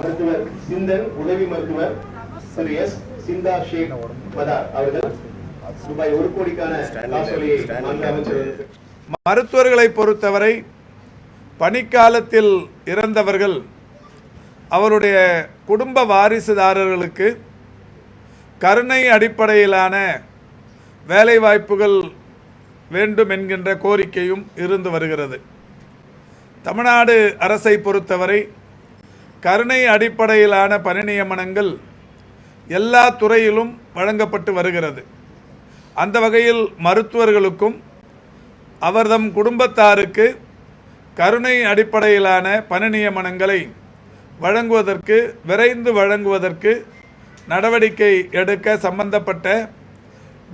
மருத்துவர் சிந்தன் உதவி மருத்துவர் திரு எஸ் சிந்தா ஷேக் மதார் அவர்கள் ரூபாய் 1 கோடிக்கான காசோலையை அமைச்சர். மருத்துவர்களை பொறுத்தவரை பணிக்காலத்தில் இறந்தவர்கள் அவருடைய குடும்ப வாரிசுதாரர்களுக்கு கருணை அடிப்படையிலான வேலைவாய்ப்புகள் வேண்டும் என்கின்ற கோரிக்கையும் இருந்து வருகிறது. தமிழ்நாடு அரசை பொறுத்தவரை கருணை அடிப்படையிலான பணி நியமனங்கள் எல்லா துறையிலும் வழங்கப்பட்டு வருகிறது. அந்த வகையில் மருத்துவர்களுக்கும் அவர்தம் குடும்பத்தாருக்கு கருணை அடிப்படையிலான பணி நியமனங்களை வழங்குவதற்கு விரைந்து வழங்குவதற்கு நடவடிக்கை எடுக்க சம்பந்தப்பட்ட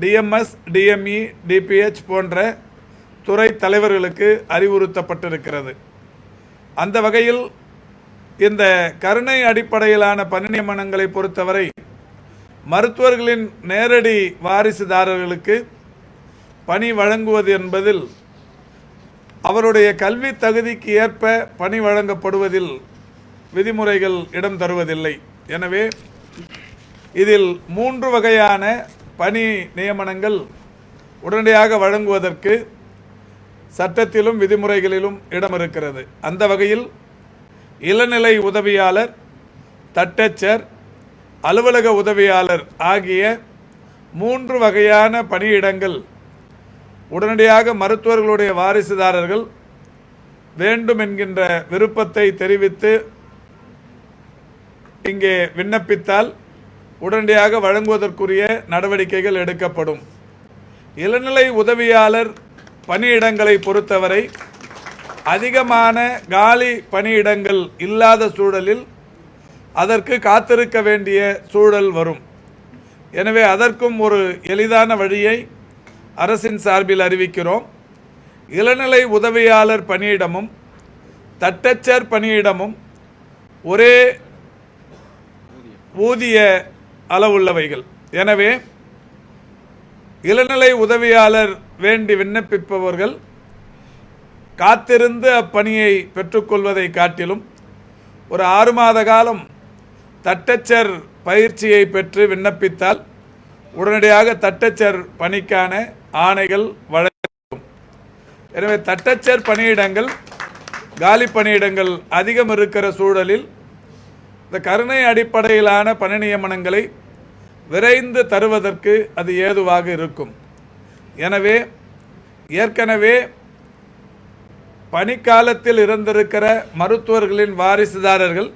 டிஎம்எஸ், டிஎம்இ, டிபிஹெச் போன்ற துறை தலைவர்களுக்கு அறிவுறுத்தப்பட்டிருக்கிறது. அந்த வகையில் இந்த கருணை அடிப்படையிலான பணி நியமனங்களை பொறுத்தவரை மருத்துவர்களின் நேரடி வாரிசுதாரர்களுக்கு பணி வழங்குவது என்பதில் அவருடைய கல்வி தகுதிக்கு ஏற்ப பணி வழங்கப்படுவதில் விதிமுறைகள் இடம் தருவதில்லை. எனவே இதில் 3 வகையான பணி நியமனங்கள் உடனடியாக வழங்குவதற்கு சட்டத்திலும் விதிமுறைகளிலும் இடம் இருக்கிறது. அந்த வகையில் இளநிலை உதவியாளர், தட்டச்சர், அலுவலக உதவியாளர் ஆகிய 3 வகையான பணியிடங்கள் உடனடியாக மருத்துவர்களுடைய வாரிசுதாரர்கள் வேண்டும் என்கின்ற விருப்பத்தை தெரிவித்து இங்கே விண்ணப்பித்தால் உடனடியாக வழங்குவதற்குரிய நடவடிக்கைகள் எடுக்கப்படும். இளநிலை உதவியாளர் பணியிடங்களை பொறுத்தவரை அதிகமான காலி பணியிடங்கள் இல்லாத சூழலில் அதற்கு காத்திருக்க வேண்டிய சூழல் வரும். எனவே அதற்கும் ஒரு எளிதான வழியை அரசின் சார்பில் அறிவிக்கிறோம். இளநிலை உதவியாளர் பணியிடமும் தட்டச்சர் பணியிடமும் ஒரே ஊதிய அளவுள்ளவைகள். எனவே இளநிலை உதவியாளர் வேண்டி விண்ணப்பிப்பவர்கள் காத்திருந்து அப்பணியை பெற்றுக்கொள்வதை காட்டிலும் ஒரு 6 மாத காலம் தட்டச்சர் பயிற்சியை பெற்று விண்ணப்பித்தால் உடனடியாக தட்டச்சர் பணிக்கான ஆணைகள் வழங்கும். எனவே தட்டச்சர் பணியிடங்கள், காலி பணியிடங்கள் அதிகம் இருக்கிற சூழலில் இந்த கருணை அடிப்படையிலான பணி நியமனங்களை விரைந்து தருவதற்கு அது ஏதுவாக இருக்கும். எனவே ஏற்கனவே பணிக்காலத்தில் இருந்திருக்கிற மருத்துவர்களின் வாரிசுதாரர்கள்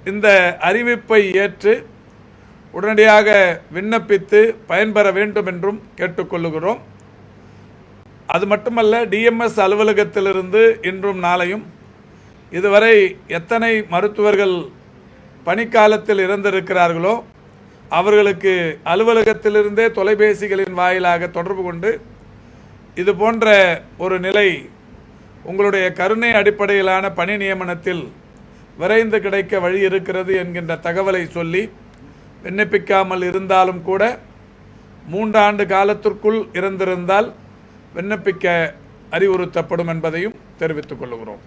இந்த அறிவிப்பை ஏற்று உடனடியாக விண்ணப்பித்து பயன்பெற வேண்டும் என்றும் கேட்டுக்கொள்ளுகிறோம். அது மட்டுமல்ல, டிஎம்எஸ் அலுவலகத்திலிருந்து இன்றும் நாளையும் இதுவரை எத்தனை மருத்துவர்கள் பணிக்காலத்தில் இறந்திருக்கிறார்களோ அவர்களுக்கு அலுவலகத்திலிருந்தே தொலைபேசிகளின் வாயிலாக தொடர்பு கொண்டு இது போன்ற ஒரு நிலை உங்களுடைய கருணை அடிப்படையிலான பணி நியமனத்தில் விரைந்து கிடைக்க வழி இருக்கிறது என்கின்ற தகவலை சொல்லி விண்ணப்பிக்காமல் இருந்தாலும் கூட 3 ஆண்டு காலத்திற்குள் இறந்திருந்தால் விண்ணப்பிக்க அறிவுறுத்தப்படும் என்பதையும் தெரிவித்துக் கொள்கிறோம்.